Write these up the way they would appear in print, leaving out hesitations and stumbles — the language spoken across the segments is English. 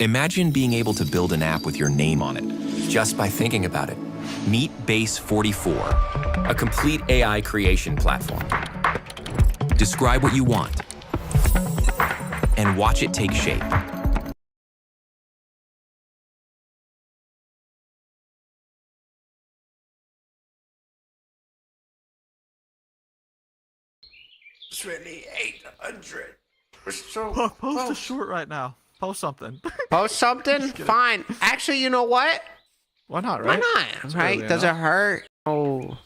Imagine being able to build an app with your name on it, just by thinking about it. Meet Base 44, a complete AI creation platform. Describe what you want, and watch it take shape. It's really 800. We're so Post close. a short right now. Post something. Post something? Fine. Actually, you know what? Why not, right? Why not? That's Right? early Does it enough. hurt? Oh.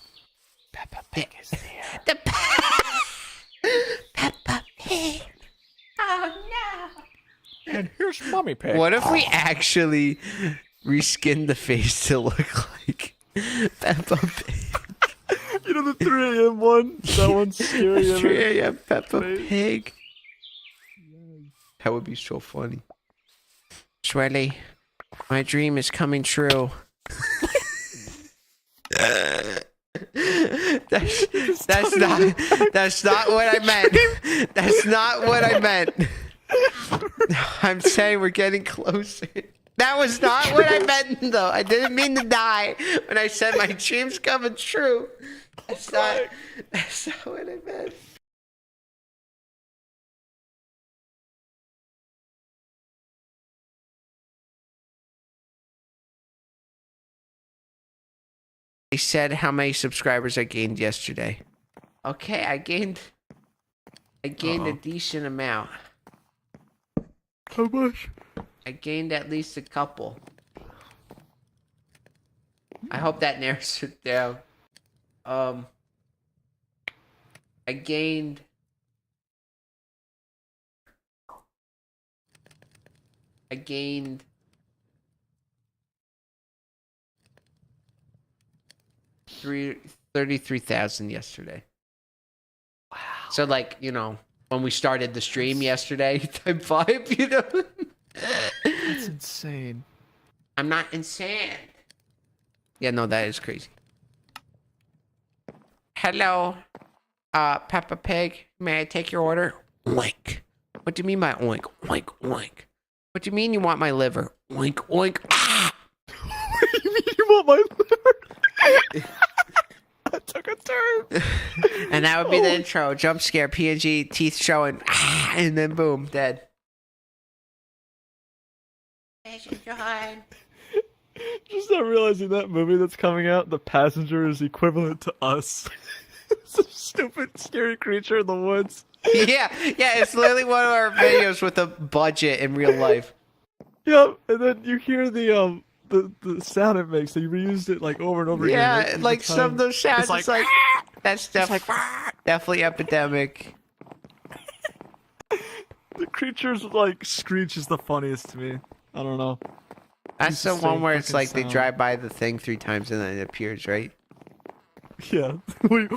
Peppa Pig is here. The Peppa Pig. Oh no. And here's Mommy Pig. What if we actually reskin the face to look like Peppa Pig? You know the 3 a.m. one? That one's scary. 3 a.m. Peppa Face. Pig. That would be so funny. Shwelly, my dream is coming true. That's not what I meant. That's not what I meant. I'm saying we're getting closer. That was not what I meant, though. I didn't mean to die when I said my dream's coming true. That's not what I meant. They said how many subscribers I gained yesterday. Okay, I gained a decent amount. How much? I gained at least a couple. I hope that narrows it down. I gained I gained 33,000 yesterday. Wow. So, like, you know, when we started the stream yesterday, type 5, you know? That's insane. I'm not insane. Yeah, no, that is crazy. Hello, Peppa Pig. May I take your order? Oink. What do you mean by oink? Oink, oink. What do you mean you want my liver? Oink, oink. Ah! What do you mean you want my liver? That took a turn. And that would be the intro. Jump scare, PNG, teeth showing. Ah, and then boom, dead. Just not realizing that movie that's coming out, The Passenger, is equivalent to us. Some stupid, scary creature in the woods. Yeah, it's literally one of our videos with a budget in real life. Yep, and then you hear the sound it makes. They reused it like over and over again. Yeah, right? like some of those sounds, it's like that's definitely epidemic. The creatures like screech is the funniest to me. I don't know. That's It's the the one same where it's fucking like they sound. drive by the thing 3 times and then it appears, right? Yeah, we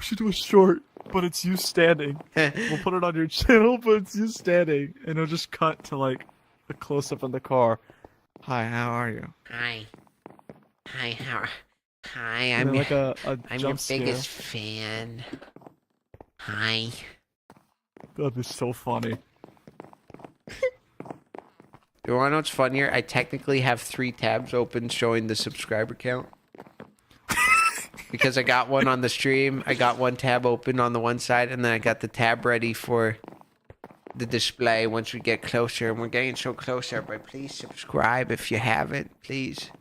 should do a short, but it's you standing. We'll put it on your channel, but it's you standing, and it'll just cut to like a close up in the car. Hi, how are you? Hi, And I'm then, like a I'm your jump scare. biggest fan. Hi. That'd be so funny. You wanna know what's funnier? I technically have 3 tabs open showing the subscriber count. Because I got one on the stream, I got one tab open on the one side, and then I got the tab ready for the display once we get closer. And we're getting so close, everybody. Please subscribe if you haven't, please.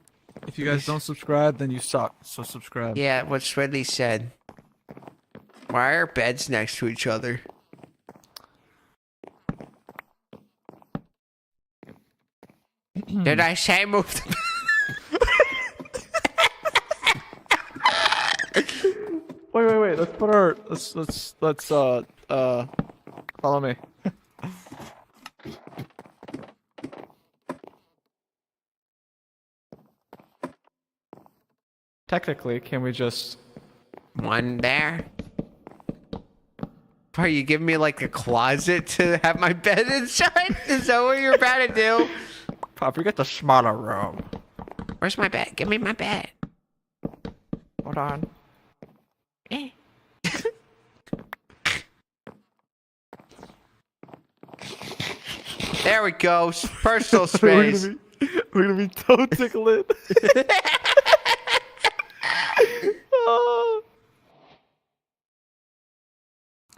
If you guys don't subscribe, then you suck. So subscribe. Yeah, what Swedley said. Why are beds next to each other? Did I say move the Wait. Let's put our let's follow me. Technically, can we just one there? Are you giving me like a closet to have my bed inside? Is that what you're about to do? Pop, get the smaller room. Where's my bed? Give me my bed. Hold on. Eh. There we go. Personal We're space. gonna be toe tickling. Oh.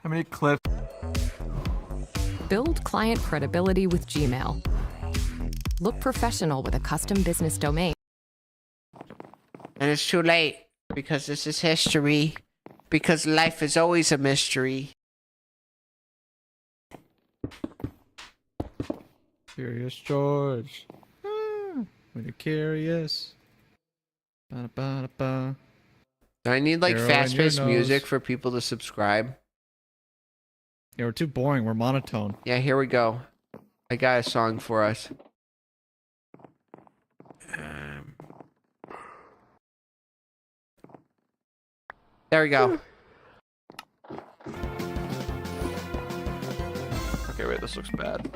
How many clips? Build client credibility with Gmail. Look professional with a custom business domain. And it's too late because this is history. Because life is always a mystery. Curious George. When you're curious. Ba-da-ba-da-ba. Do I need like Arrow in your fast-paced nose. music for people to subscribe? Yeah, we're too boring. We're monotone. Yeah, here we go. I got a song for us. There we go. Okay, wait, this looks bad.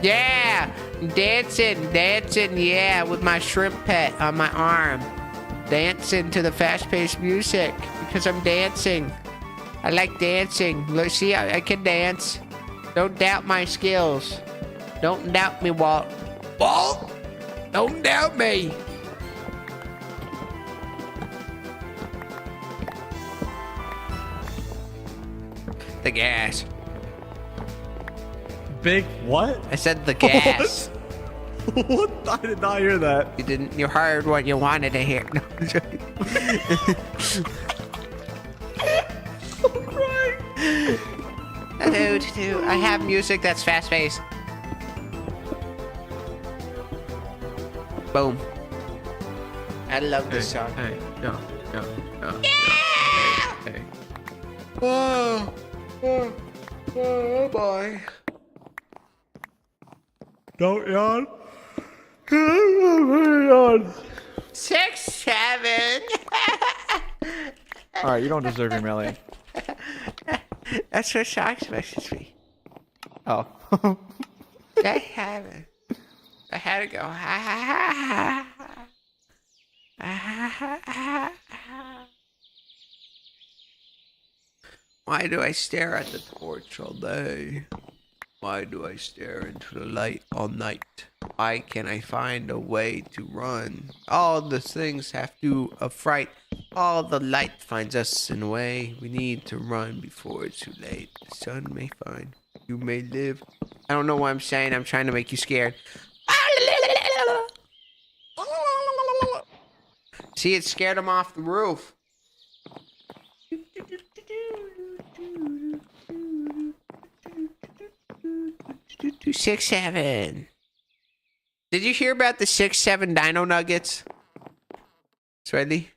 Yeah! Dancing, yeah, with my shrimp pet on my arm. Dancing to the fast-paced music because I'm dancing. I like dancing. Look, see, I can dance. Don't doubt my skills. Don't doubt me, Walt. Walt! Don't doubt me. The gas. Big what? I said the gas. What? I did not hear that. You didn't. You heard what you wanted to hear. No, I'm joking. I'm crying. Dude, I have music that's fast-paced. Boom. I love this song. Hey, yeah. Hey. Oh boy. Don't yawn. Yawn. 6, 7. All right, you don't deserve your million. That's what song supposed to be. Oh. I haven't. I had to go. Why do I stare at the torch all day? Why do I stare into the light all night? Why can't I find a way to run? All the things have to affright. All the light finds us in a way. We need to run before it's too late. The sun may find. You may live. I don't know what I'm saying. I'm trying to make you scared. See, it scared him off the roof. 6, 7. Did you hear about the 6, 7 dino nuggets? It's ready.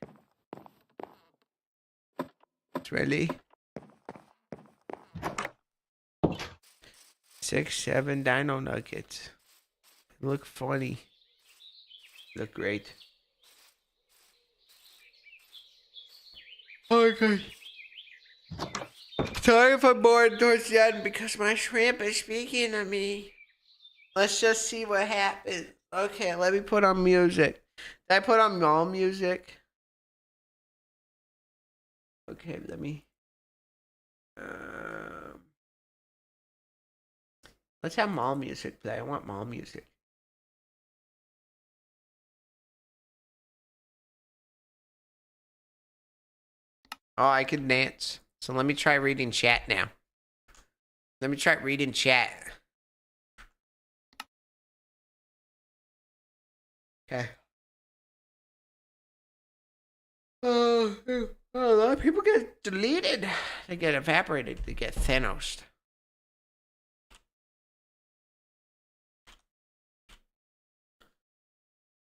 6, 7 dino nuggets. Look funny. Look great. Okay. Sorry if I'm bored towards the end because my shrimp is speaking to me. Let's just see what happens. Okay, let me put on music. Did I put on all music? Okay, let me. Let's have mall music play. I want mall music. Oh, I can dance. So let me try reading chat now. Let me try reading chat. Okay. Oh, a lot of people get deleted. They get evaporated. They get Thanos.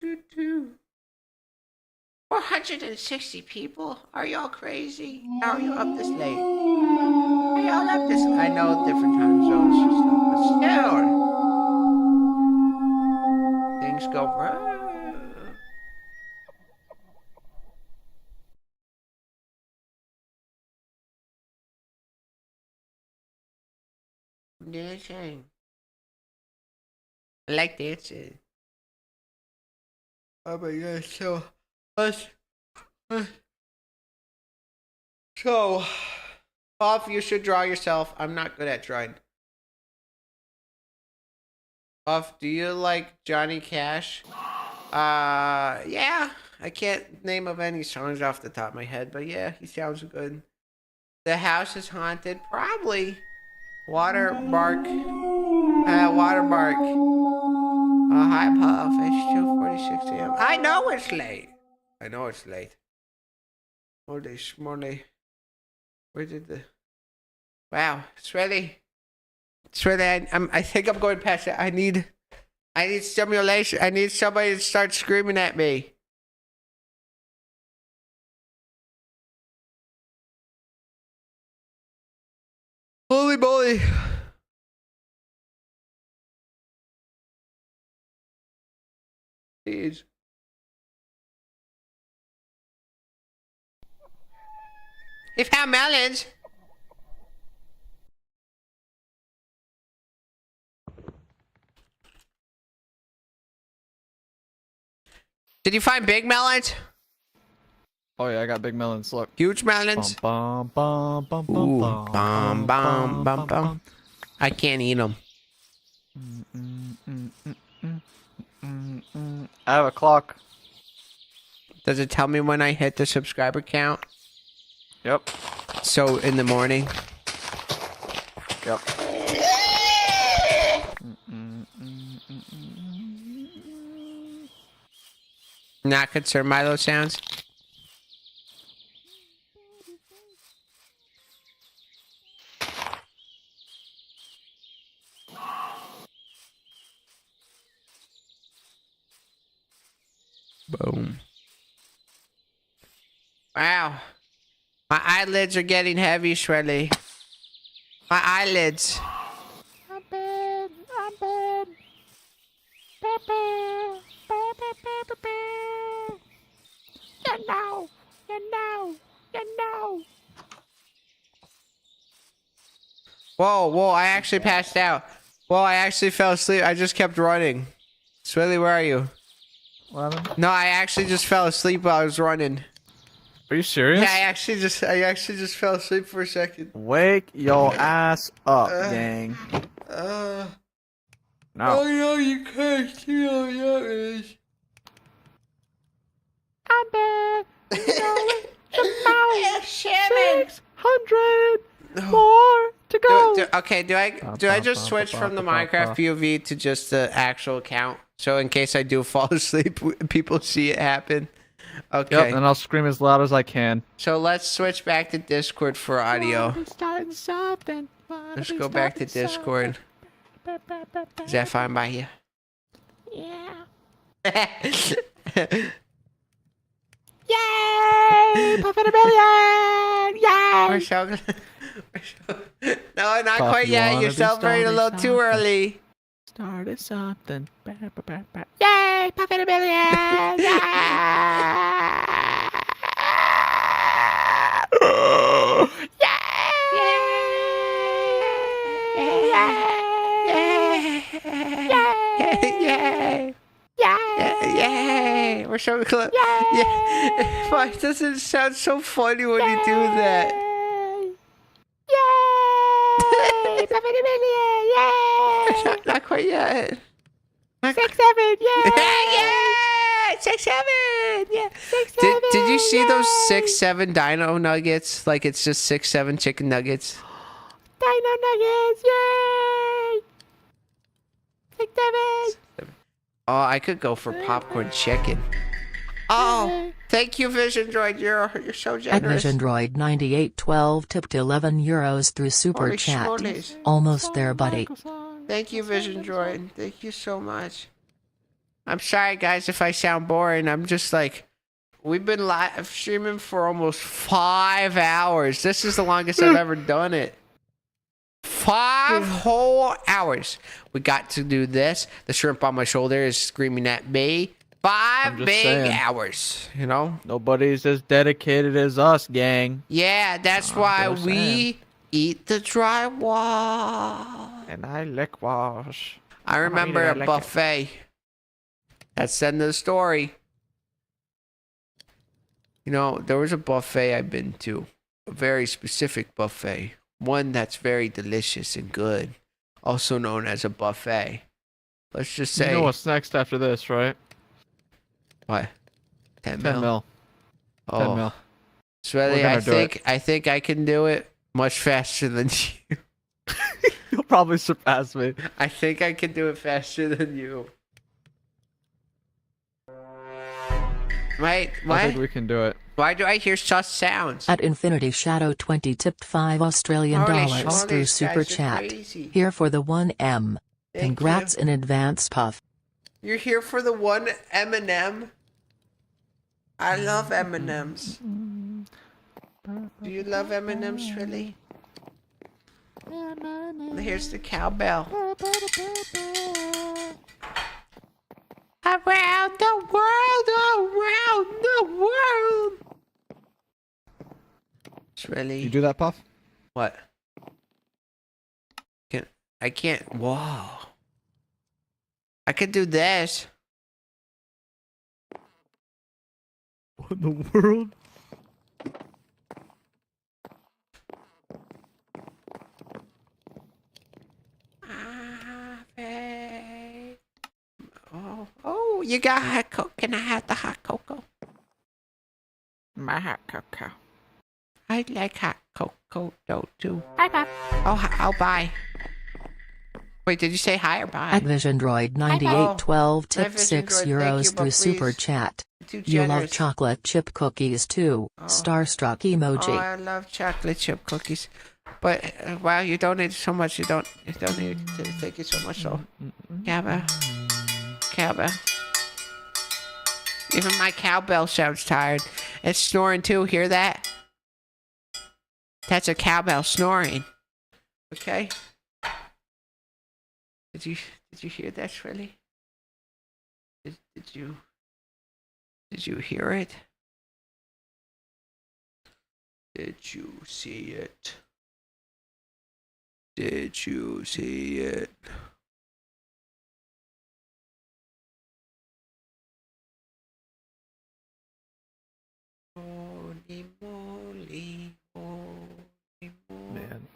Doo-doo. 460 people? Are y'all crazy? How are you up this late? Are y'all up this? I know different time zones and stuff, but still. Things go wrong. Dancing. I like dancing. Oh my god, so let's So, Puff, you should draw yourself. I'm not good at drawing. Puff, do you like Johnny Cash? Yeah. I can't name of any songs off the top of my head, but yeah, he sounds good. The house is haunted. Probably. Watermark. Watermark. Hi, Puff. It's 2:46 a.m. I know it's late. I know it's late. Holy schmoly. Where did the... Wow. It's really... I think I'm going past it. I need stimulation. I need somebody to start screaming at me. Holy moly. Jeez. He found melons. Did you find big melons? Oh yeah, I got big melons. Look. Huge melons? Bum, bum, bum, bum, Ooh, bum, bum, bum, bum. I can't eat them. I have a clock. Does it tell me when I hit the subscriber count? Yep. So in the morning? Yep. Not concerned by those sounds? Boom. Wow. My eyelids are getting heavy, Shreddy. My eyelids. I'm bad. I'm bad. Pepper. You know. You know. You know. Whoa, whoa, I actually passed out. Whoa, I actually fell asleep. I just kept running. Swilly, where are you? What happened? No, I actually just fell asleep while I was running. Are you serious? Yeah, I actually just fell asleep for a second. Wake your ass up, gang. Oh No. no, you cursed. You know what that is. I'm bad. You know it. About 600 more to go. Okay, do I just switch from the Minecraft POV to just the actual account? So in case I do fall asleep, people see it happen. Okay. Yep, and I'll scream as loud as I can. So let's switch back to Discord for audio. Wanna be starting something. Wanna Let's be go back to starting Discord. something. Is that fine by you? Yeah. We're Yay! Puffin a million! Yay! so No, not Puff, quite you yet. wanna You're be celebrating a little starting too early. Started something. Yay! Puffin a million! Yay! Yay! We're so close. Yeah. Why does it sound so funny when you do that? Yay! Puffin a million! Yay! Not quite yet. 6, 7, yay! Yeah! 6, 7! Yeah. 6, 7, Did you see those yay! 6, 7 dino nuggets? Like it's just 6, 7 chicken nuggets. Dino nuggets! Yay! 6, 7! Oh, I could go for popcorn chicken. Oh, thank you, Vision Droid. You're so At generous. Vision Droid 9812 tipped €11 through Super Holy Chat. schmolies. Almost there, buddy. Thank you, Vision Droid. Thank you so much. I'm sorry, guys, if I sound boring. I'm just like, we've been live streaming for almost 5 hours. This is the longest I've ever done it. 5 whole hours. We got to do this. The shrimp on my shoulder is screaming at me. 5 just big saying. hours, you know? Nobody's as dedicated as us, gang. Yeah, that's why just we saying. eat the drywall. And I lick wash. I remember eat it, I a like it. buffet. That's the end of the story. You know, there was a buffet I've been to. a very specific buffet. One that's very delicious and good, also known as a buffet. Let's just say. You know what's next after this, right? What? 10 10 mil? mil. 10 Oh. mil. Sweaty, We're I gonna do think I think I can do it much faster than you. You'll probably surpass me. I think I can do it faster than you. Right? I think Why? we can do it. Why do I hear such sounds? At Infinity Shadow 20 tipped $5 Australian Holy dollars shit, through these Super guys are Chat. crazy. Here for the 1M. Thank Congrats you. in advance, Puff. You're here for the one M&M? I love M&Ms. Do you love M&Ms, really? Here's the cowbell. Around the world, around the world. It's really... You do that, Puff? What? I can't... Whoa. I could do this. What in the world? Oh, you got hot cocoa. Can I have the hot cocoa? My hot cocoa. I like hot cocoa though too. Hi, Pop. Oh, I'll buy. Wait, did you say hi or bye? At VisionDroid 9812 tipped Vision Droid, €6 thank you, but through Super please, Chat. Too You love generous. chocolate chip cookies too. Starstruck emoji. Oh, I love chocolate chip cookies. But wow, you donated so much. You don't need to thank you so much. So, cowbell. Even my cowbell sounds tired. It's snoring too. Hear that? That's a cowbell snoring. Okay. Did you hear that, Shrilly? Did you hear it? Did you see it? Did you see it? Holy moly, holy moly. Man,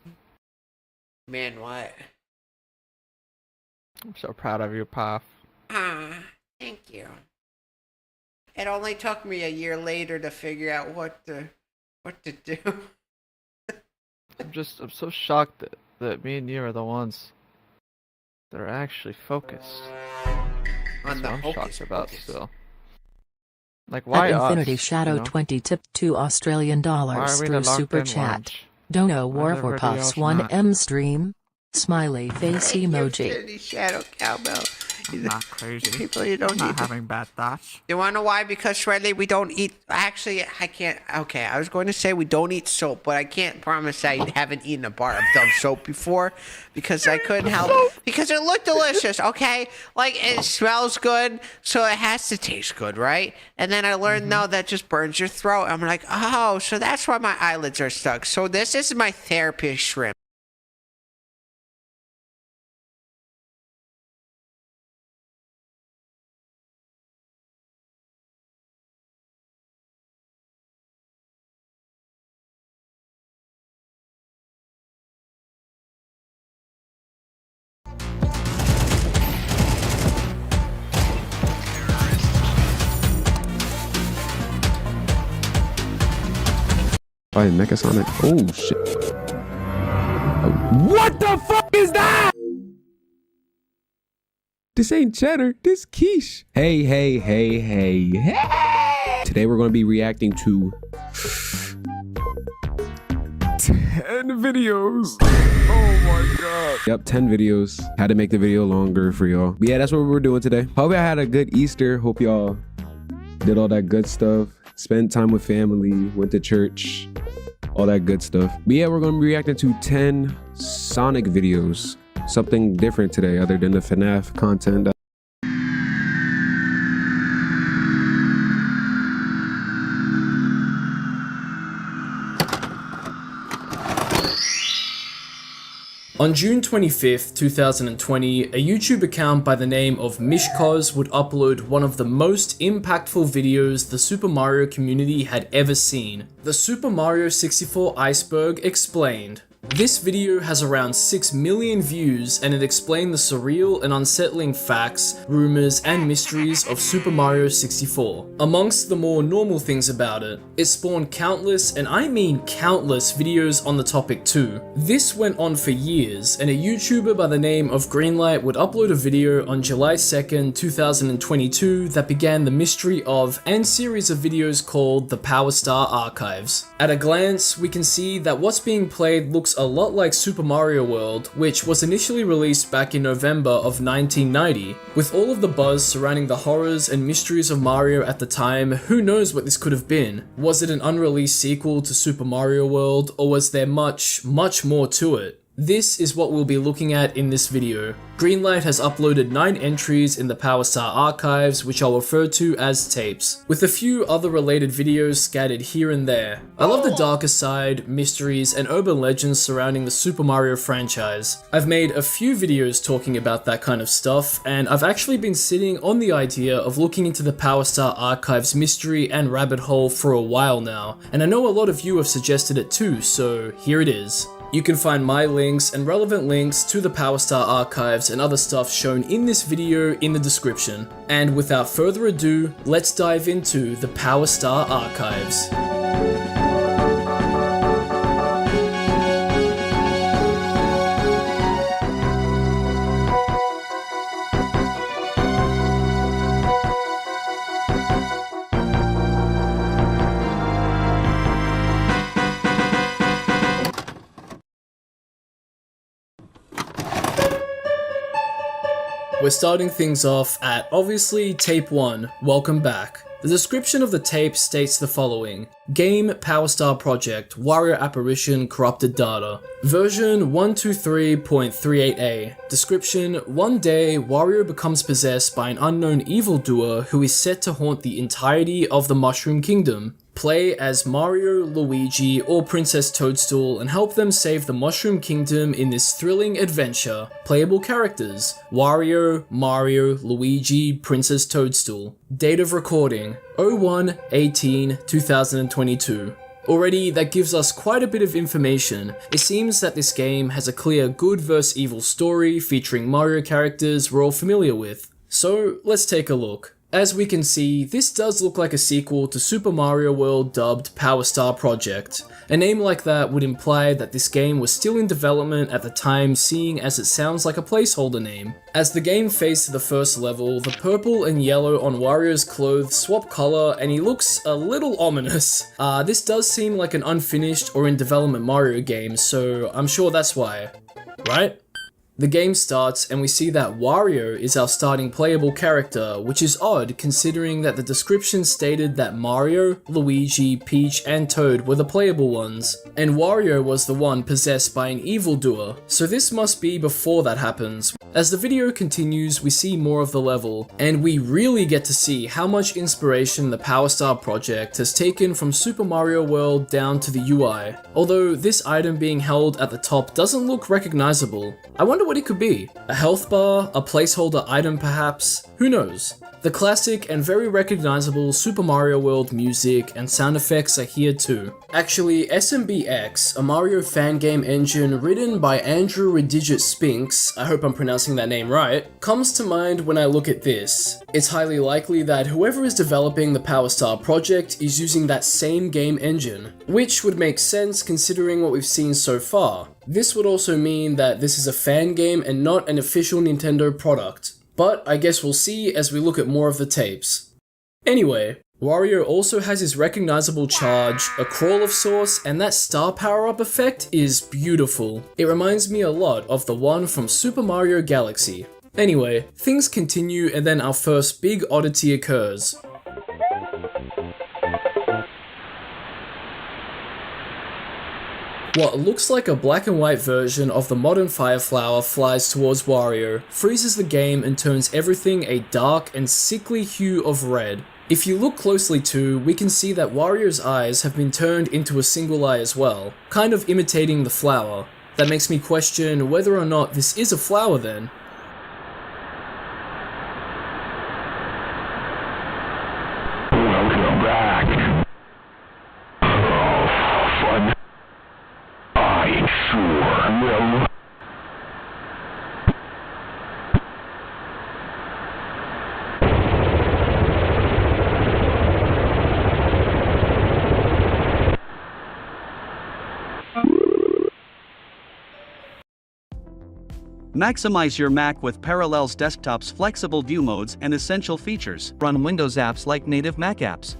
Man, what? I'm so proud of you, Puff. Thank you. It only took me a year later to figure out what to do. I'm so shocked that me and you are the ones that are actually focused. On That's the what I'm hocus shocked about pocus. still. Like, why At us, Infinity Shadow you know? 20 tipped $2 Australian Why dollars are we in through a locked Super in Chat. lounge? Dono Why War is for everybody Puffs else not? 1M stream. Smiley face Thank you, emoji. Infinity Shadow Cowbell. I'm not crazy. People you don't I'm not need to- having bad thoughts. You wanna know why? Because Shredley, we don't eat. Actually, I can't. Okay, I was going to say we don't eat soap, but I can't promise I haven't eaten a bar of Dove soap before because I couldn't help. Because it looked delicious. Okay, like it smells good, so it has to taste good, right? And then I learned no, that just burns your throat. I'm like, oh, so that's why my eyelids are stuck. So this is my therapy shrimp. By Mecha Sonic. Oh shit. What the fuck is that? This ain't cheddar, this quiche. Hey. Today we're gonna be reacting to 10 videos. Oh my god. Yep, 10 videos. Had to make the video longer for y'all. But yeah, that's what we're doing today. Hope y'all had a good Easter. Hope y'all did all that good stuff. Spent time with family, went to church, all that good stuff. But yeah, we're gonna be reacting to 10 Sonic videos. Something different today other than the FNAF content. On June 25th, 2020, a YouTube account by the name of Mishkoz would upload one of the most impactful videos the Super Mario community had ever seen. The Super Mario 64 Iceberg Explained. This video has around 6 million views and it explained the surreal and unsettling facts, rumors, and mysteries of Super Mario 64. Amongst the more normal things about it, it spawned countless, and I mean countless, videos on the topic too. This went on for years, and a YouTuber by the name of Greenlight would upload a video on July 2nd, 2022 that began the mystery of and series of videos called the Power Star Archives. At a glance, we can see that what's being played looks a lot like Super Mario World, which was initially released back in November of 1990. With all of the buzz surrounding the horrors and mysteries of Mario at the time, who knows what this could have been? Was it an unreleased sequel to Super Mario World, or was there much more to it? This is what we'll be looking at in this video. Greenlight has uploaded 9 entries in the Power Star archives, which I'll refer to as tapes, with a few other related videos scattered here and there. I love the darker side, mysteries, and urban legends surrounding the Super Mario franchise. I've made a few videos talking about that kind of stuff, and I've actually been sitting on the idea of looking into the Power Star archives mystery and rabbit hole for a while now, and I know a lot of you have suggested it too, so here it is. You can find my links and relevant links to the Power Star archives and other stuff shown in this video in the description. And without further ado, let's dive into the Power Star archives. We're starting things off at, obviously, Tape 1, Welcome Back. The description of the tape states the following: Game Power Star Project, Wario Apparition Corrupted Data. Version 123.38a. Description: One day, Wario becomes possessed by an unknown evildoer who is set to haunt the entirety of the Mushroom Kingdom. Play as Mario, Luigi, or Princess Toadstool and help them save the Mushroom Kingdom in this thrilling adventure. Playable characters: Wario, Mario, Luigi, Princess Toadstool. Date of recording: 01/18/2022. Already, that gives us quite a bit of information. It seems that this game has a clear good vs evil story featuring Mario characters we're all familiar with. So, let's take a look. As we can see, this does look like a sequel to Super Mario World dubbed Power Star Project. A name like that would imply that this game was still in development at the time, seeing as it sounds like a placeholder name. As the game fades to the first level, the purple and yellow on Wario's clothes swap color and he looks a little ominous. This does seem like an unfinished or in development Mario game, so I'm sure that's why, right? The game starts and we see that Wario is our starting playable character, which is odd considering that the description stated that Mario, Luigi, Peach, and Toad were the playable ones, and Wario was the one possessed by an evildoer, so this must be before that happens. As the video continues, we see more of the level, and we really get to see how much inspiration the Power Star project has taken from Super Mario World down to the UI, although this item being held at the top doesn't look recognizable. I wonder what it could be. A health bar? A placeholder item perhaps? Who knows? The classic and very recognizable Super Mario World music and sound effects are here too. Actually, SMBX, a Mario fan game engine written by Andrew Redigit Spinks, I hope I'm pronouncing that name right, comes to mind when I look at this. It's highly likely that whoever is developing the Power Star project is using that same game engine, which would make sense considering what we've seen so far. This would also mean that this is a fan game and not an official Nintendo product. But I guess we'll see as we look at more of the tapes. Anyway, Wario also has his recognizable charge, a crawl of sorts, and that star power-up effect is beautiful. It reminds me a lot of the one from Super Mario Galaxy. Anyway, things continue and then our first big oddity occurs. What looks like a black and white version of the modern Fire Flower flies towards Wario, freezes the game and turns everything a dark and sickly hue of red. If you look closely too, we can see that Wario's eyes have been turned into a single eye as well, kind of imitating the flower. That makes me question whether or not this is a flower then. Welcome back. Fun. I sure will. Maximize your Mac with Parallels Desktop's flexible view modes and essential features. Run Windows apps like native Mac apps.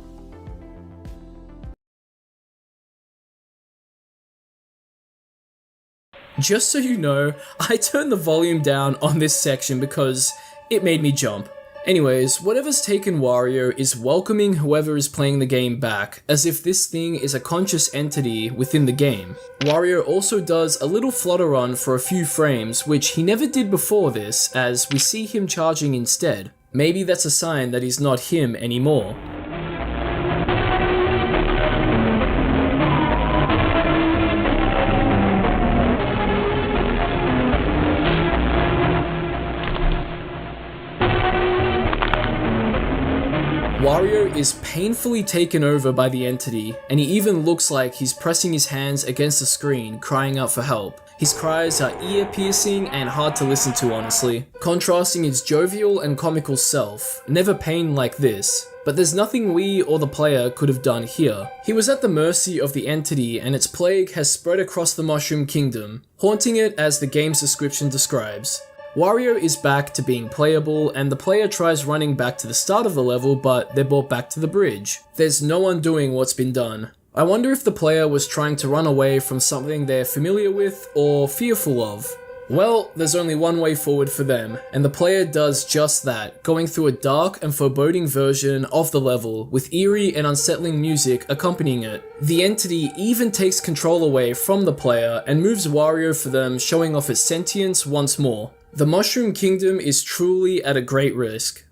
Just so you know, I turned the volume down on this section because it made me jump. Anyways, whatever's taken Wario is welcoming whoever is playing the game back, as if this thing is a conscious entity within the game. Wario also does a little flutter run for a few frames, which he never did before this, as we see him charging instead. Maybe that's a sign that he's not him anymore. Wario is painfully taken over by the entity, and he even looks like he's pressing his hands against the screen, crying out for help. His cries are ear-piercing and hard to listen to, honestly, contrasting his jovial and comical self, never pain like this. But there's nothing we or the player could have done here. He was at the mercy of the entity, and its plague has spread across the Mushroom Kingdom, haunting it as the game's description describes. Wario is back to being playable, and the player tries running back to the start of the level, but they're brought back to the bridge. There's no undoing what's been done. I wonder if the player was trying to run away from something they're familiar with or fearful of. Well, there's only one way forward for them, and the player does just that, going through a dark and foreboding version of the level, with eerie and unsettling music accompanying it. The entity even takes control away from the player and moves Wario for them, showing off its sentience once more. The Mushroom Kingdom is truly at a great risk.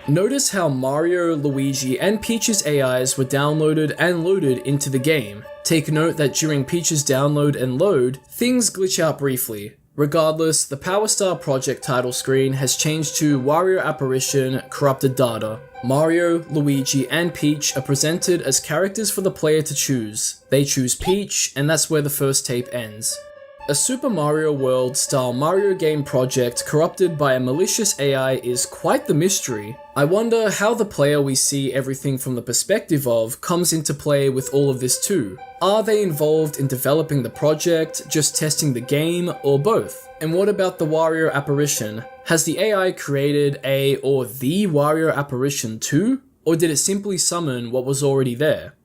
Notice how Mario, Luigi, and Peach's AIs were downloaded and loaded into the game. Take note that during Peach's download and load, things glitch out briefly. Regardless, the Power Star Project title screen has changed to Wario Apparition Corrupted Data. Mario, Luigi, and Peach are presented as characters for the player to choose. They choose Peach, and that's where the first tape ends. A Super Mario World style Mario game project corrupted by a malicious AI is quite the mystery. I wonder how the player we see everything from the perspective of comes into play with all of this too. Are they involved in developing the project, just testing the game, or both? And what about the Wario Apparition? Has the AI created a or the Wario Apparition too? Or did it simply summon what was already there?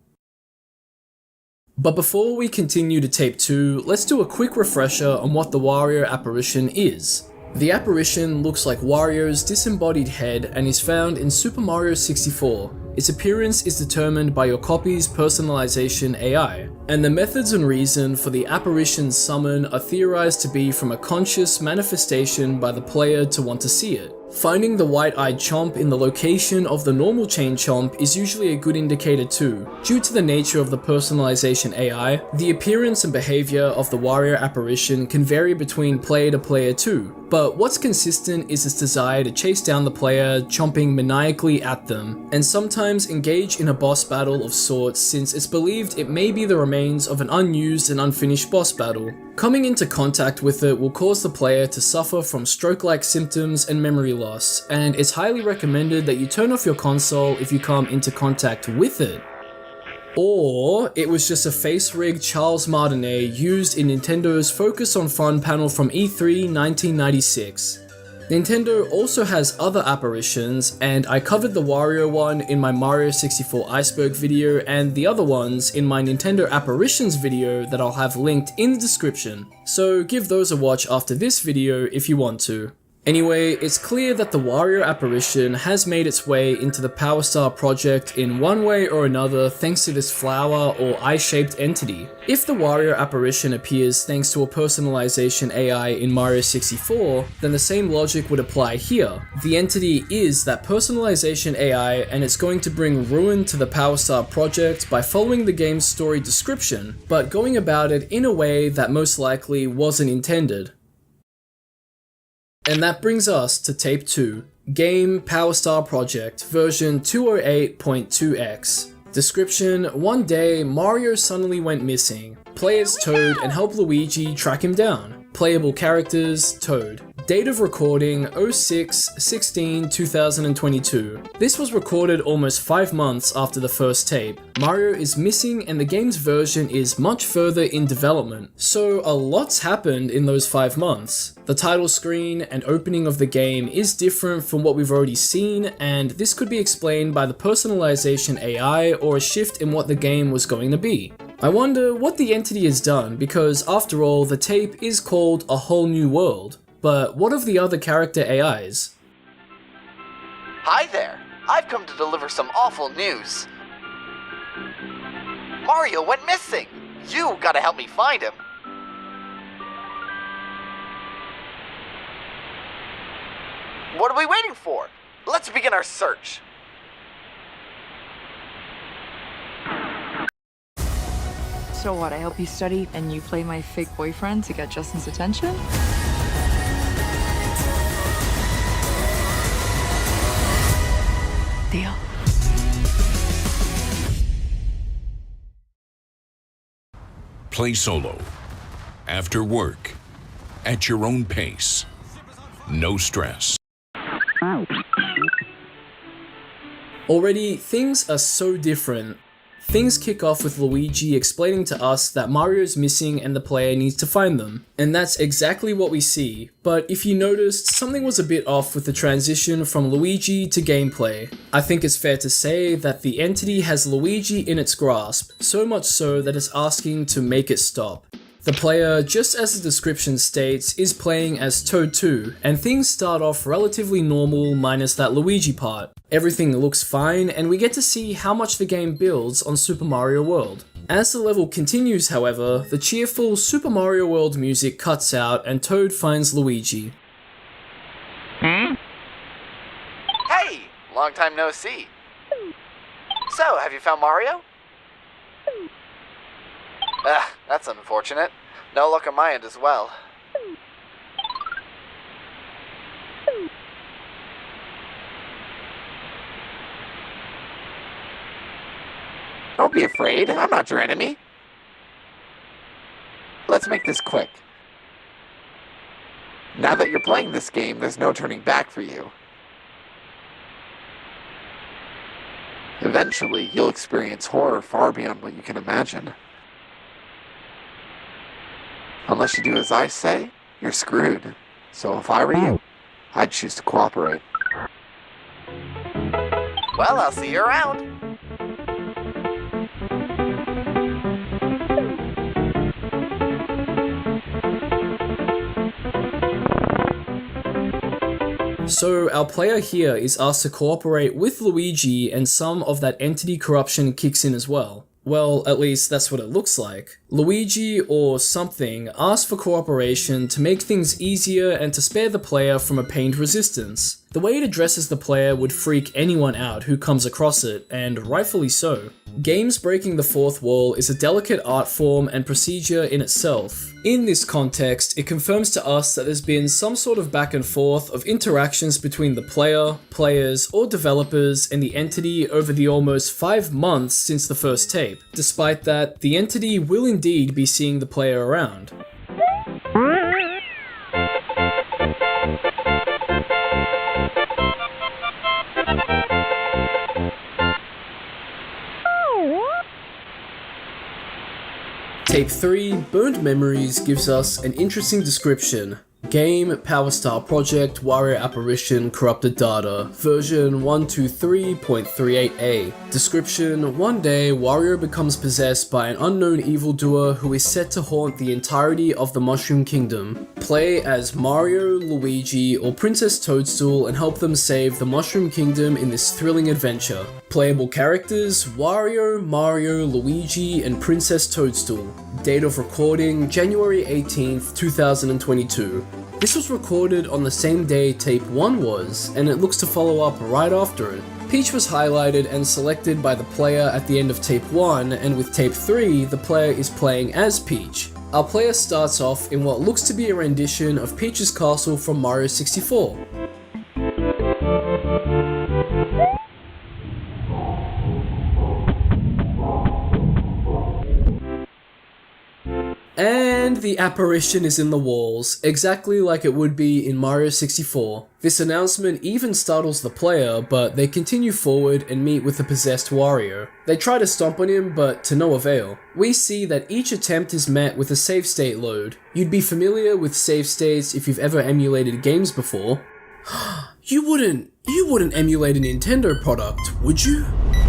But before we continue to tape 2, let's do a quick refresher on what the Wario Apparition is. The apparition looks like Wario's disembodied head and is found in Super Mario 64. Its appearance is determined by your copy's personalization AI, and the methods and reason for the apparition's summon are theorized to be from a conscious manifestation by the player to want to see it. Finding the white-eyed chomp in the location of the normal chain chomp is usually a good indicator too. Due to the nature of the personalization AI, the appearance and behavior of the Wario apparition can vary between player to player too, but what's consistent is its desire to chase down the player, chomping maniacally at them, and sometimes engage in a boss battle of sorts since it's believed it may be the remains of an unused and unfinished boss battle. Coming into contact with it will cause the player to suffer from stroke-like symptoms and memory loss, and it's highly recommended that you turn off your console if you come into contact with it. Or it was just a face-rigged Charles Martinet used in Nintendo's Focus on Fun panel from E3 1996. Nintendo also has other apparitions, and I covered the Wario one in my Mario 64 Iceberg video and the other ones in my Nintendo Apparitions video that I'll have linked in the description, so give those a watch after this video if you want to. Anyway, it's clear that the Wario apparition has made its way into the Power Star project in one way or another thanks to this flower or eye-shaped entity. If the Wario apparition appears thanks to a personalization AI in Mario 64, then the same logic would apply here. The entity is that personalization AI, and it's going to bring ruin to the Power Star project by following the game's story description, but going about it in a way that most likely wasn't intended. And that brings us to Tape 2, Game Power Star Project, version 208.2x. Description: one day, Mario suddenly went missing. Play as Toad and help Luigi track him down. Playable characters: Toad. Date of recording: 06/16/2022. This was recorded almost 5 months after the first tape. Mario is missing and the game's version is much further in development, so a lot's happened in those 5 months. The title screen and opening of the game is different from what we've already seen, and this could be explained by the personalization AI or a shift in what the game was going to be. I wonder what the entity has done, because after all, the tape is called A Whole New World. But what of the other character AIs? Hi there! I've come to deliver some awful news. Mario went missing! You gotta help me find him! What are we waiting for? Let's begin our search! So what, I help you study and you play my fake boyfriend to get Justin's attention? Deal. Play solo. After work. At your own pace. No stress. Already, things are so different. Things kick off with Luigi explaining to us that Mario's missing and the player needs to find them. And that's exactly what we see, but if you noticed, something was a bit off with the transition from Luigi to gameplay. I think it's fair to say that the entity has Luigi in its grasp, so much so that it's asking to make it stop. The player, just as the description states, is playing as Toad 2, and things start off relatively normal minus that Luigi part. Everything looks fine, and we get to see how much the game builds on Super Mario World. As the level continues, however, the cheerful Super Mario World music cuts out and Toad finds Luigi. Hey! Long time no see. So, have you found Mario? That's unfortunate. No luck on my end as well. Don't be afraid, I'm not your enemy. Let's make this quick. Now that you're playing this game, there's no turning back for you. Eventually, you'll experience horror far beyond what you can imagine. Unless you do as I say, you're screwed. So if I were you, I'd choose to cooperate. Well, I'll see you around. So our player here is asked to cooperate with Luigi, and some of that entity corruption kicks in as well. Well, at least that's what it looks like. Luigi, or something, asks for cooperation to make things easier and to spare the player from a pained resistance. The way it addresses the player would freak anyone out who comes across it, and rightfully so. Games breaking the fourth wall is a delicate art form and procedure in itself. In this context, it confirms to us that there's been some sort of back and forth of interactions between the player, players, or developers and the entity over the almost 5 months since the first tape. Despite that, the entity will indeed be seeing the player around. Tape 3, Burned Memories, gives us an interesting description. Game, Power Star Project, Wario Apparition, Corrupted Data, version 123.38a. Description: one day, Wario becomes possessed by an unknown evildoer who is set to haunt the entirety of the Mushroom Kingdom. Play as Mario, Luigi, or Princess Toadstool and help them save the Mushroom Kingdom in this thrilling adventure. Playable characters: Wario, Mario, Luigi, and Princess Toadstool. Date of recording: January 18th, 2022. This was recorded on the same day Tape 1 was, and it looks to follow up right after it. Peach was highlighted and selected by the player at the end of Tape 1, and with Tape 3, the player is playing as Peach. Our player starts off in what looks to be a rendition of Peach's castle from Mario 64. And the apparition is in the walls, exactly like it would be in Mario 64. This announcement even startles the player, but they continue forward and meet with the possessed Wario. They try to stomp on him, but to no avail. We see that each attempt is met with a save state load. You'd be familiar with save states if you've ever emulated games before. You wouldn't emulate a Nintendo product, would you?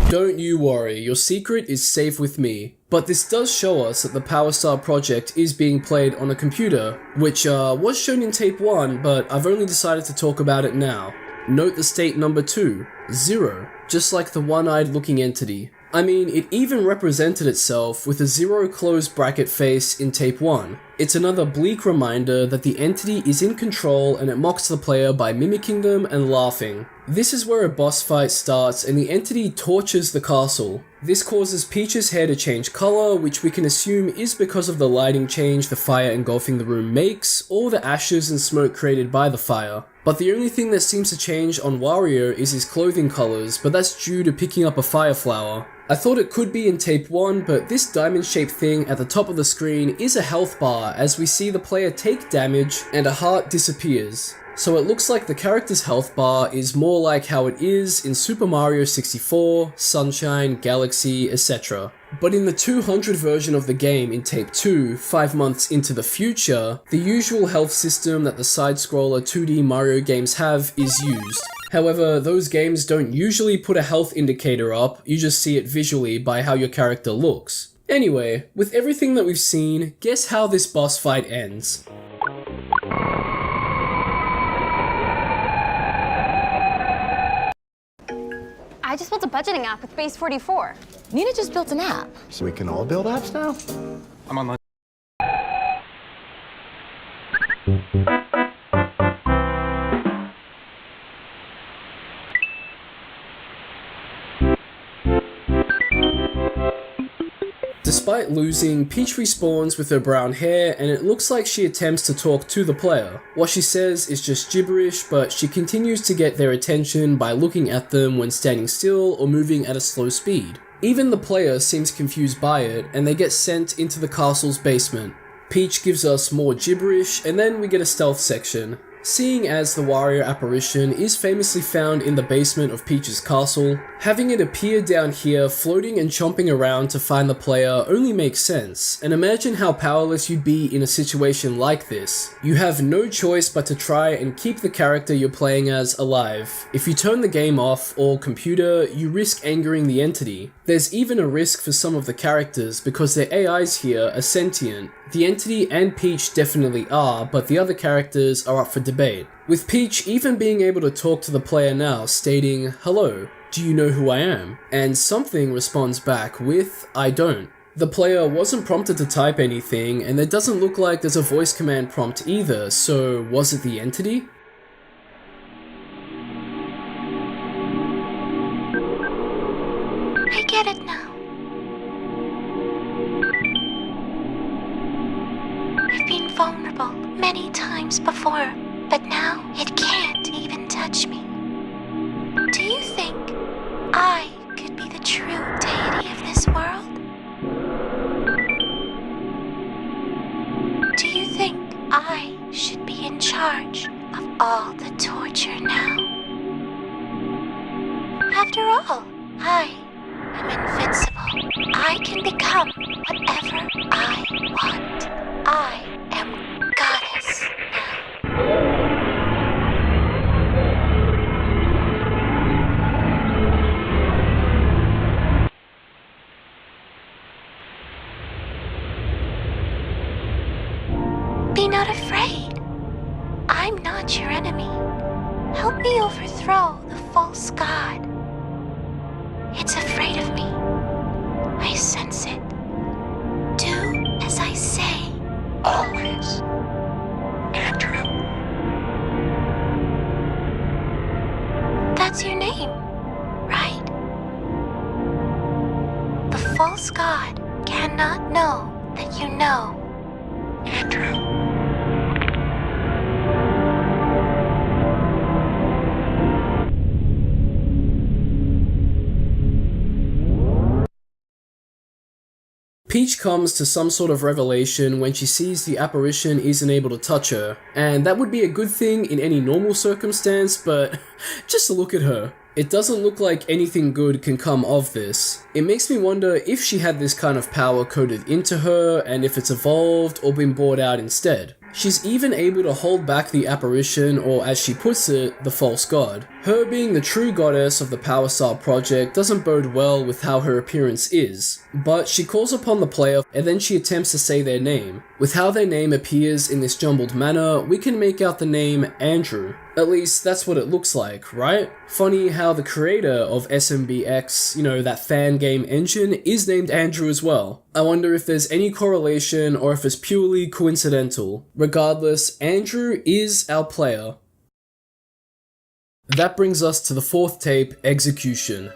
Don't you worry, your secret is safe with me. But this does show us that the Power Star Project is being played on a computer, which was shown in Tape 1, but I've only decided to talk about it now. Note the state number 2, 0, just like the one-eyed looking entity. I mean, it even represented itself with a 0 closed bracket face in Tape 1. It's another bleak reminder that the entity is in control and it mocks the player by mimicking them and laughing. This is where a boss fight starts and the entity torches the castle. This causes Peach's hair to change color, which we can assume is because of the lighting change the fire engulfing the room makes, or the ashes and smoke created by the fire. But the only thing that seems to change on Wario is his clothing colors, but that's due to picking up a fire flower. I thought it could be in Tape 1, but this diamond-shaped thing at the top of the screen is a health bar as we see the player take damage and a heart disappears. So it looks like the character's health bar is more like how it is in Super Mario 64, Sunshine, Galaxy, etc. But in the 200 version of the game in Tape 2, 5 months into the future, the usual health system that the side-scroller 2D Mario games have is used. However, those games don't usually put a health indicator up, you just see it visually by how your character looks. Anyway, with everything that we've seen, guess how this boss fight ends? I just built a budgeting app with Base 44. Nina just built an app. So we can all build apps now? I'm online. Despite losing, Peach respawns with her brown hair and it looks like she attempts to talk to the player. What she says is just gibberish, but she continues to get their attention by looking at them when standing still or moving at a slow speed. Even the player seems confused by it and they get sent into the castle's basement. Peach gives us more gibberish and then we get a stealth section. Seeing as the Wario apparition is famously found in the basement of Peach's castle, having it appear down here floating and chomping around to find the player only makes sense, and imagine how powerless you'd be in a situation like this. You have no choice but to try and keep the character you're playing as alive. If you turn the game off or computer, you risk angering the entity. There's even a risk for some of the characters because their AIs here are sentient. The entity and Peach definitely are, but the other characters are up for debate. With Peach even being able to talk to the player now, stating, "Hello, do you know who I am?" And something responds back with, "I don't." The player wasn't prompted to type anything, and it doesn't look like there's a voice command prompt either, so was it the entity? I get it now. I've been vulnerable many times before, but now it can't even touch me. Do you think I could be the true deity of this world? Do you think I should be in charge of all the torture now? After all, I am invincible. I can become whatever I want. I am goddess now. afraid. I'm not your enemy. Help me overthrow the false god. It's afraid of me. I sense it. Do as I say. Always. Andrew. That's your name, right? The false god cannot know that you know. Andrew. Peach comes to some sort of revelation when she sees the apparition isn't able to touch her, and that would be a good thing in any normal circumstance, but just look at her. It doesn't look like anything good can come of this. It makes me wonder if she had this kind of power coded into her, and if it's evolved or been brought out instead. She's even able to hold back the apparition, or as she puts it, the false god. Her being the true goddess of the Power Star project doesn't bode well with how her appearance is, but she calls upon the player and then she attempts to say their name. With how their name appears in this jumbled manner, we can make out the name Andrew. At least that's what it looks like, right? Funny how the creator of SMBX, that fan game engine, is named Andrew as well. I wonder if there's any correlation or if it's purely coincidental. Regardless, Andrew is our player. That brings us to the fourth tape, Execution.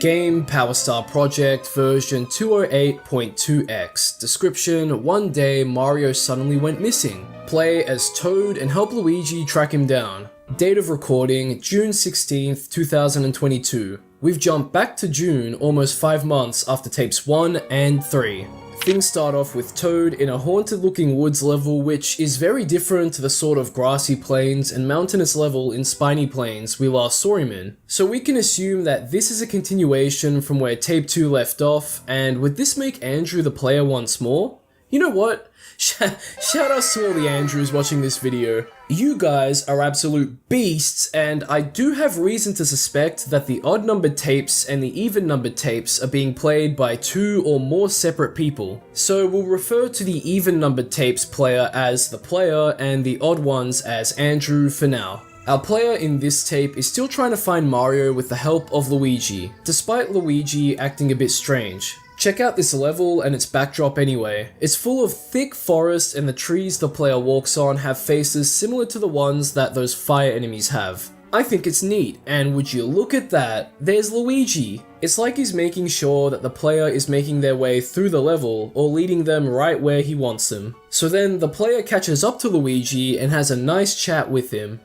Game Power Star Project version 208.2x. Description: one day Mario suddenly went missing. Play as Toad and help Luigi track him down. Date of recording: June 16th, 2022. We've jumped back to June almost 5 months after tapes 1 and 3. Things start off with Toad in a haunted looking woods level which is very different to the sort of grassy plains and mountainous level in Spiny Plains we last saw him in. So we can assume that this is a continuation from where tape 2 left off, and would this make Andrew the player once more? You know what? Shout outs to all the Andrews watching this video. You guys are absolute beasts, and I do have reason to suspect that the odd numbered tapes and the even numbered tapes are being played by 2 or more separate people. So we'll refer to the even numbered tapes player as the player and the odd ones as Andrew for now. Our player in this tape is still trying to find Mario with the help of Luigi, despite Luigi acting a bit strange. Check out this level and its backdrop anyway. It's full of thick forest and the trees the player walks on have faces similar to the ones that those fire enemies have. I think it's neat, and would you look at that, there's Luigi. It's like he's making sure that the player is making their way through the level or leading them right where he wants them. So then the player catches up to Luigi and has a nice chat with him.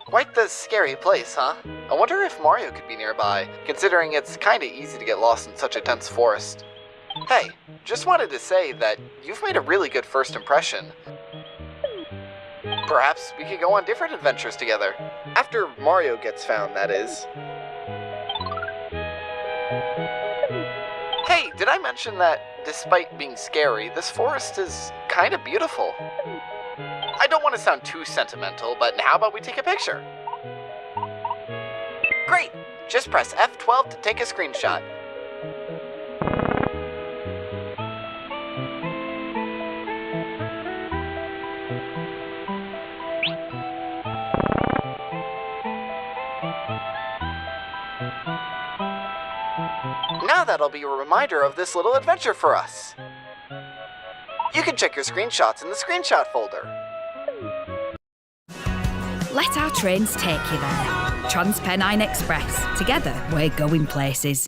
Quite the scary place, huh? I wonder if Mario could be nearby, considering it's kinda easy to get lost in such a dense forest. Hey, just wanted to say that you've made a really good first impression. Perhaps we could go on different adventures together. After Mario gets found, that is. Hey, did I mention that, despite being scary, this forest is kinda beautiful? I don't want to sound too sentimental, but how about we take a picture? Great! Just press F12 to take a screenshot. Now that'll be a reminder of this little adventure for us. You can check your screenshots in the screenshot folder. Let our trains take you there. Transpennine Express. Together, we're going places.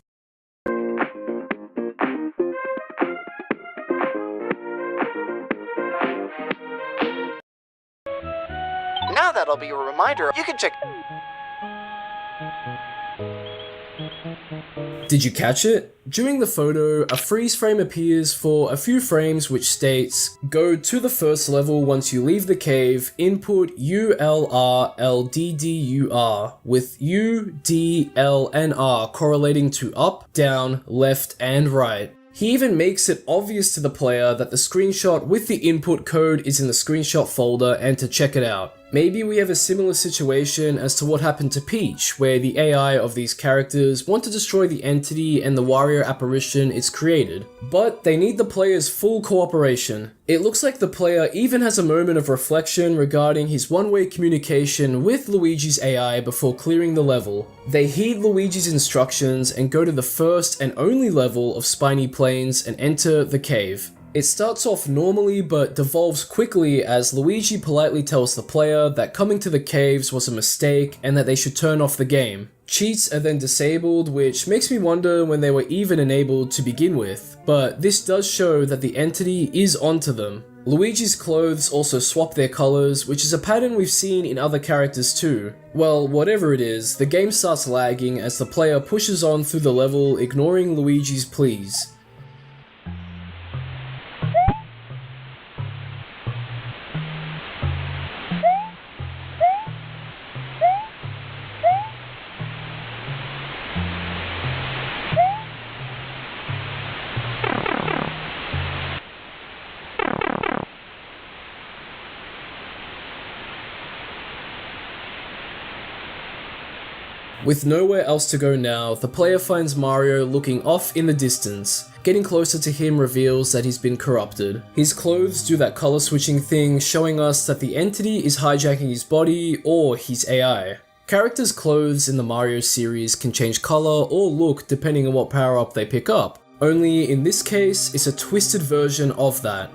Now that'll be a reminder. You can check... Did you catch it? During the photo, a freeze frame appears for a few frames which states, go to the first level once you leave the cave, input ULR-LDDUR, with U, D, L, and R correlating to up, down, left, and right. He even makes it obvious to the player that the screenshot with the input code is in the screenshot folder and to check it out. Maybe we have a similar situation as to what happened to Peach, where the AI of these characters want to destroy the entity and the warrior apparition it's created, but they need the player's full cooperation. It looks like the player even has a moment of reflection regarding his one-way communication with Luigi's AI before clearing the level. They heed Luigi's instructions and go to the first and only level of Spiny Plains and enter the cave. It starts off normally but devolves quickly as Luigi politely tells the player that coming to the caves was a mistake and that they should turn off the game. Cheats are then disabled, which makes me wonder when they were even enabled to begin with, but this does show that the entity is onto them. Luigi's clothes also swap their colors, which is a pattern we've seen in other characters too. Well, whatever it is, the game starts lagging as the player pushes on through the level, ignoring Luigi's pleas. With nowhere else to go now, the player finds Mario looking off in the distance. Getting closer to him reveals that he's been corrupted. His clothes do that color switching thing, showing us that the entity is hijacking his body or his AI. Characters' clothes in the Mario series can change color or look depending on what power-up they pick up. Only in this case, it's a twisted version of that.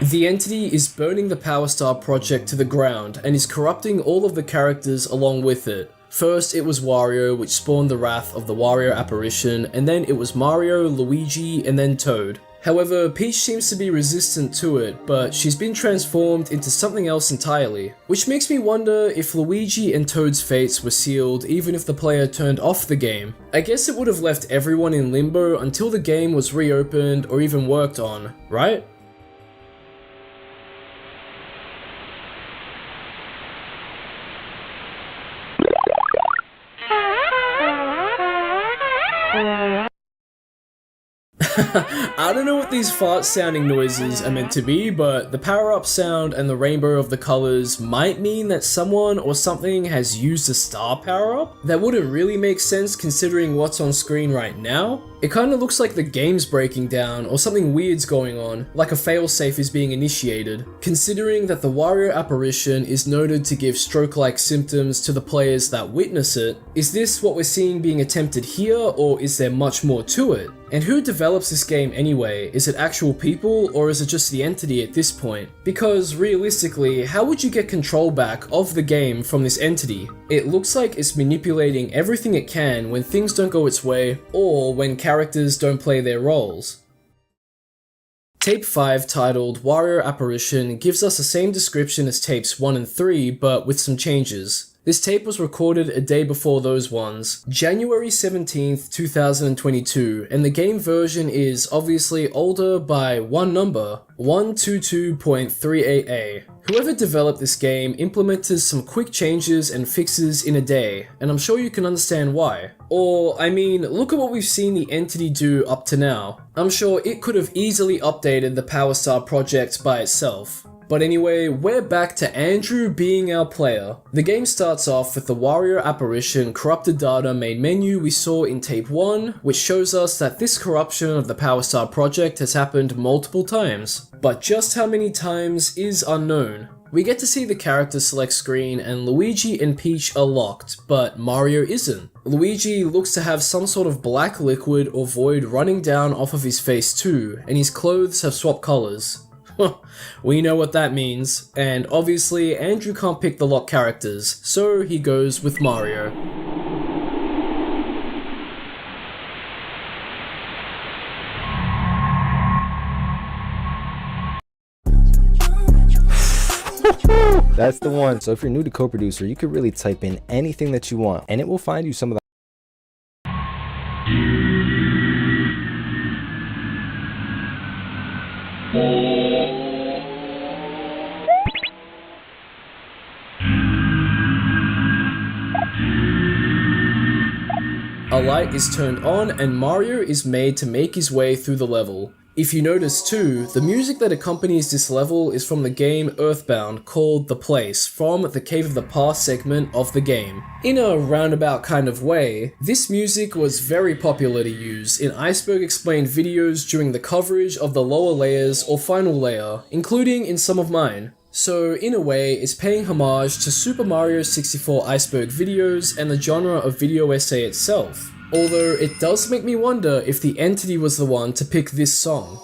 The entity is burning the Power Star project to the ground and is corrupting all of the characters along with it. First it was Wario, which spawned the wrath of the Wario apparition, and then it was Mario, Luigi, and then Toad. However, Peach seems to be resistant to it, but she's been transformed into something else entirely, which makes me wonder if Luigi and Toad's fates were sealed even if the player turned off the game. I guess it would have left everyone in limbo until the game was reopened or even worked on, right? I don't know what these fart sounding noises are meant to be, but the power-up sound and the rainbow of the colors might mean that someone or something has used a star power-up? That wouldn't really make sense considering what's on screen right now. It kinda looks like the game's breaking down or something weird's going on, like a failsafe is being initiated. Considering that the Wario apparition is noted to give stroke-like symptoms to the players that witness it, is this what we're seeing being attempted here, or is there much more to it? And who develops this game anyway? Is it actual people, or is it just the entity at this point? Because realistically, how would you get control back of the game from this entity? It looks like it's manipulating everything it can when things don't go its way, or when characters don't play their roles. Tape 5, titled Wario Apparition, gives us the same description as tapes 1 and 3, but with some changes. This tape was recorded a day before those ones, January 17th, 2022, and the game version is obviously older by one number, 122.38a. Whoever developed this game implemented some quick changes and fixes in a day, and I'm sure you can understand why. Or, I mean, look at what we've seen the entity do up to now. I'm sure it could have easily updated the Power Star project by itself. But anyway, we're back to Andrew being our player. The game starts off with the Wario apparition corrupted data main menu we saw in tape 1, which shows us that this corruption of the Power Star project has happened multiple times. But just how many times is unknown. We get to see the character select screen and Luigi and Peach are locked, but Mario isn't. Luigi looks to have some sort of black liquid or void running down off of his face too, and his clothes have swapped colors. We know what that means, and obviously Andrew can't pick the locked characters, so he goes with Mario. That's the one. So if you're new to co-producer, you could really type in anything that you want and it will find you some of the A light is turned on and Mario is made to make his way through the level. If you notice too, the music that accompanies this level is from the game Earthbound called The Place from the Cave of the Past segment of the game. In a roundabout kind of way, this music was very popular to use in Iceberg Explained videos during the coverage of the lower layers or final layer, including in some of mine. So in a way, it's paying homage to Super Mario 64 Iceberg videos and the genre of video essay itself. Although it does make me wonder if the Entity was the one to pick this song.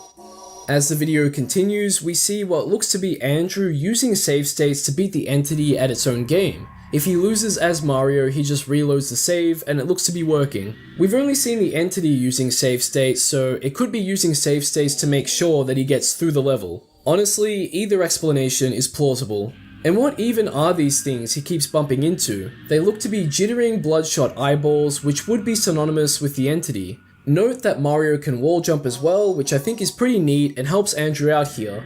As the video continues, we see what looks to be Andrew using save states to beat the Entity at its own game. If he loses as Mario, he just reloads the save and it looks to be working. We've only seen the Entity using save states, so it could be using save states to make sure that he gets through the level. Honestly, either explanation is plausible. And what even are these things he keeps bumping into? They look to be jittering bloodshot eyeballs, which would be synonymous with the Entity. Note that Mario can wall jump as well, which I think is pretty neat and helps Andrew out here.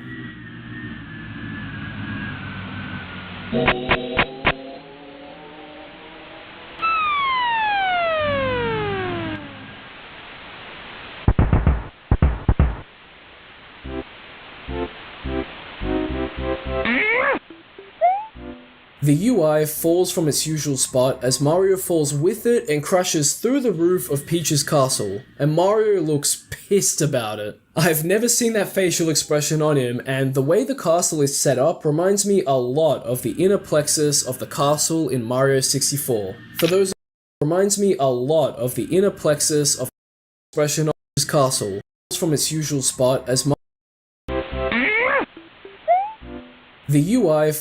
The UI falls from its usual spot as Mario falls with it and crashes through the roof of Peach's castle, and Mario looks pissed about it. I've never seen that facial expression on him, and the way the castle is set up reminds me a lot of the inner plexus of the castle in Mario 64. For those reminds me a lot of the inner plexus of the expression of his castle falls from its usual spot as the UI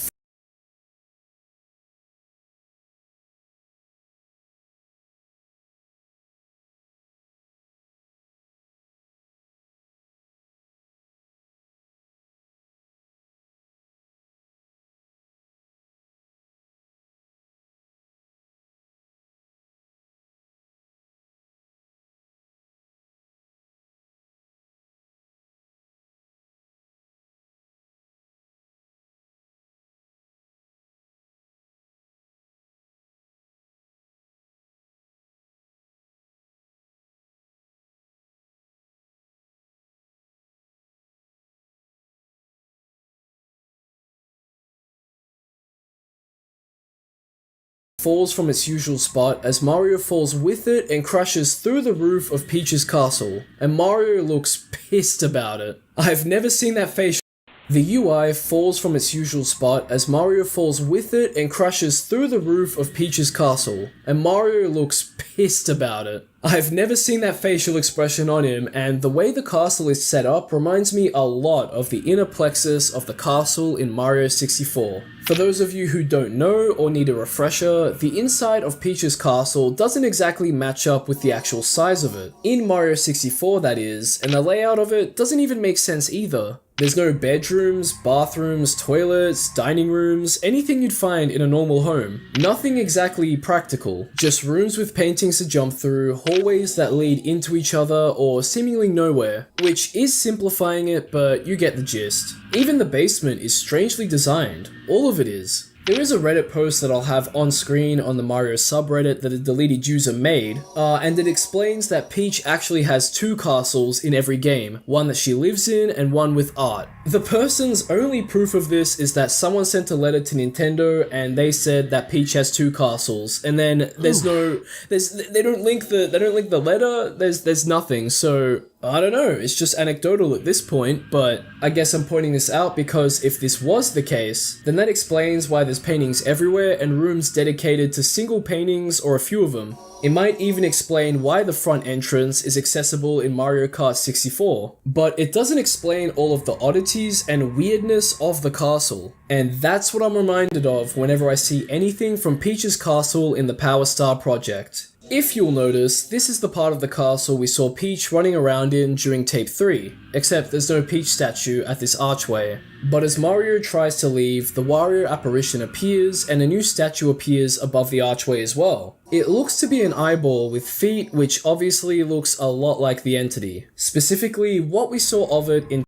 falls from its usual spot as Mario falls with it and crashes through the roof of Peach's castle, and Mario looks pissed about it. I've never seen that facial. The UI falls from its usual spot as Mario falls with it and crashes through the roof of Peach's castle, and Mario looks pissed about it. I've never seen that facial expression on him, and the way the castle is set up reminds me a lot of the inner plexus of the castle in Mario 64. For those of you who don't know or need a refresher, the inside of Peach's castle doesn't exactly match up with the actual size of it. In Mario 64 that is, and the layout of it doesn't even make sense either. There's no bedrooms, bathrooms, toilets, dining rooms, anything you'd find in a normal home. Nothing exactly practical. Just rooms with paintings to jump through, hallways that lead into each other or seemingly nowhere. Which is simplifying it, but you get the gist. Even the basement is strangely designed. All of it is. There is a Reddit post that I'll have on screen on the Mario subreddit that a deleted user made, and it explains that Peach actually has two castles in every game, one that she lives in and one with art. The person's only proof of this is that someone sent a letter to Nintendo and they said that Peach has two castles, and then they don't link the letter, there's nothing, so I don't know, it's just anecdotal at this point, but I guess I'm pointing this out because if this was the case, then that explains why there's paintings everywhere and rooms dedicated to single paintings or a few of them. It might even explain why the front entrance is accessible in Mario Kart 64, but it doesn't explain all of the oddities and weirdness of the castle. And that's what I'm reminded of whenever I see anything from Peach's castle in the Power Star project. If you'll notice, this is the part of the castle we saw Peach running around in during Tape 3, except there's no Peach statue at this archway. But as Mario tries to leave, the Wario apparition appears and a new statue appears above the archway as well. It looks to be an eyeball with feet, which obviously looks a lot like the entity. Specifically, what we saw of it in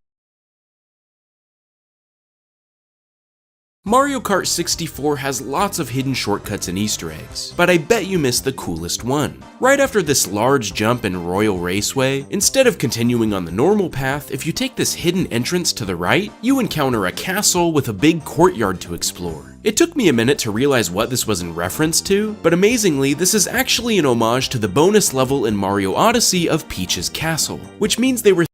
Mario Kart 64 has lots of hidden shortcuts and Easter eggs, but I bet you missed the coolest one. Right after this large jump in Royal Raceway, instead of continuing on the normal path, if you take this hidden entrance to the right, you encounter a castle with a big courtyard to explore. It took me a minute to realize what this was in reference to, but amazingly, this is actually an homage to the bonus level in Mario Odyssey of Peach's Castle, which means they were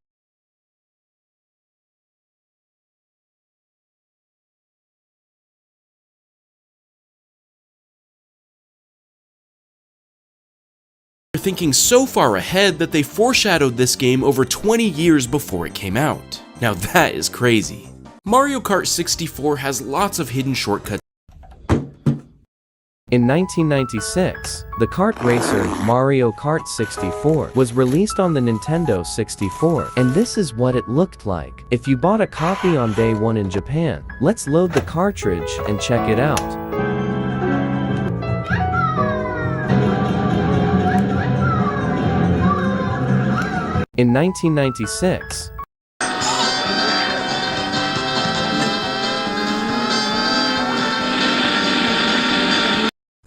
thinking so far ahead that they foreshadowed this game over 20 years before it came out. Now that is crazy. Mario Kart 64 has lots of hidden shortcuts. In 1996, the kart racer Mario Kart 64 was released on the Nintendo 64, and this is what it looked like. If you bought a copy on day one in Japan, let's load the cartridge and check it out. In 1996,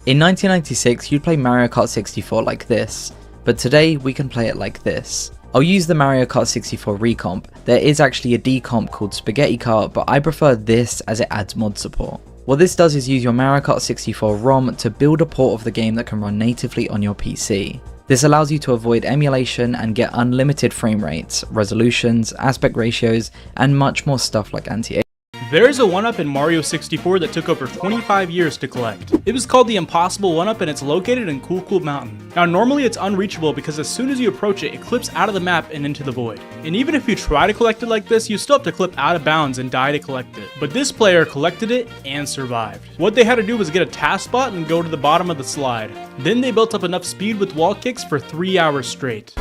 in 1996, you'd play Mario Kart 64 like this, but today we can play it like this. I'll use the Mario Kart 64 recomp. There is actually a decomp called Spaghetti Kart, but I prefer this as it adds mod support. What this does is use your Mario Kart 64 ROM to build a port of the game that can run natively on your PC. This allows you to avoid emulation and get unlimited frame rates, resolutions, aspect ratios, and much more stuff like anti-aliasing. There is a 1-up in Mario 64 that took over 25 years to collect. It was called the Impossible 1-up and it's located in Cool Cool Mountain. Now normally it's unreachable because as soon as you approach it, it clips out of the map and into the void. And even if you try to collect it like this, you still have to clip out of bounds and die to collect it. But this player collected it and survived. What they had to do was get a task spot and go to the bottom of the slide. Then they built up enough speed with wall kicks for 3 hours straight.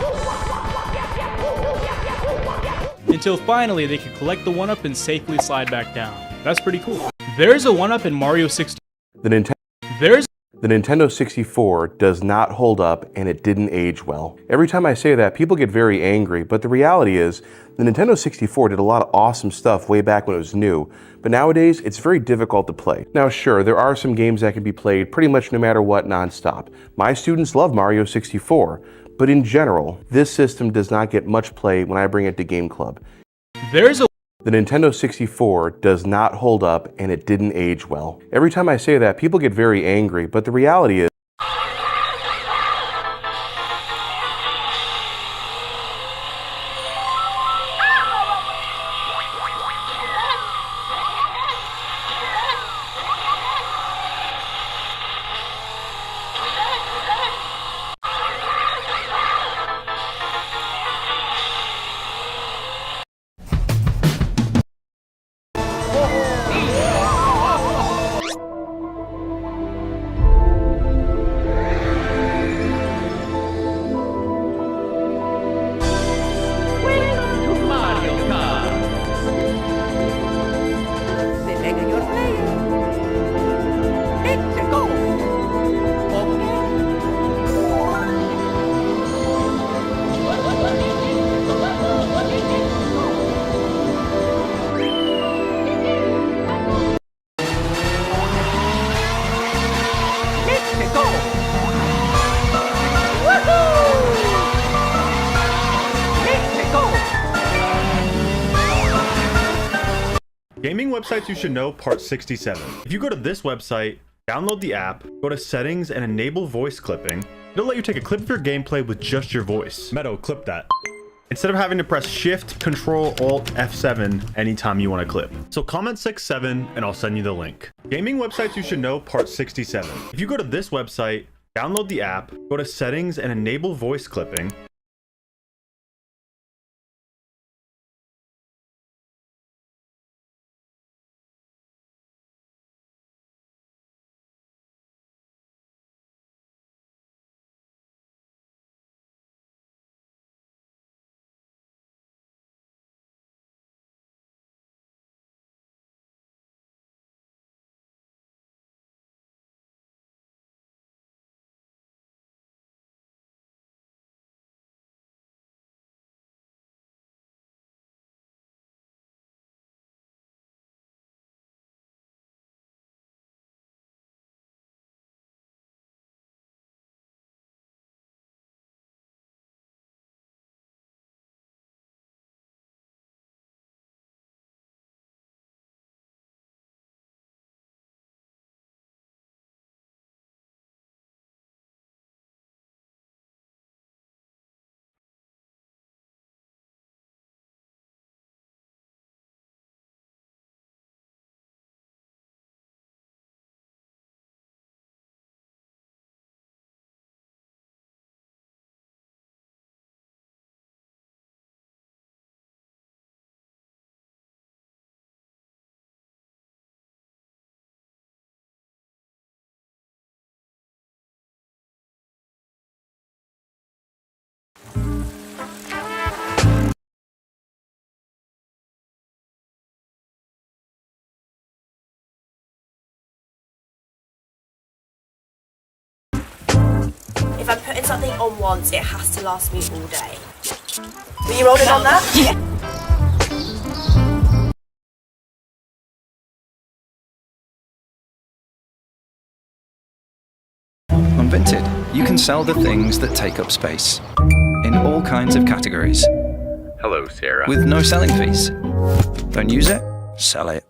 Until finally they could collect the 1-up and safely slide back down. That's pretty cool. There's a 1-up in Mario 64. The Nintendo 64 does not hold up and it didn't age well. Every time I say that, people get very angry, but the reality is the Nintendo 64 did a lot of awesome stuff way back when it was new, but nowadays it's very difficult to play. Now sure, there are some games that can be played pretty much no matter what non-stop. My students love Mario 64, but in general, this system does not get much play when I bring it to Game Club. The Nintendo 64 does not hold up and it didn't age well. Every time I say that, people get very angry, but the reality is Gaming websites you should know, part 67. If you go to this website, download the app, go to settings and enable voice clipping, it'll let you take a clip of your gameplay with just your voice. Meadow, clip that. Instead of having to press Shift, Control, Alt, F7 anytime you want to clip. So comment 67 and I'll send you the link. Gaming websites you should know, part 67. If you go to this website, download the app, go to settings and enable voice clipping, if I'm putting something on once, it has to last me all day. Were you rolling on that? Yeah. On Vinted, you can sell the things that take up space in all kinds of categories. Hello, Sarah. With no selling fees. Don't use it, sell it.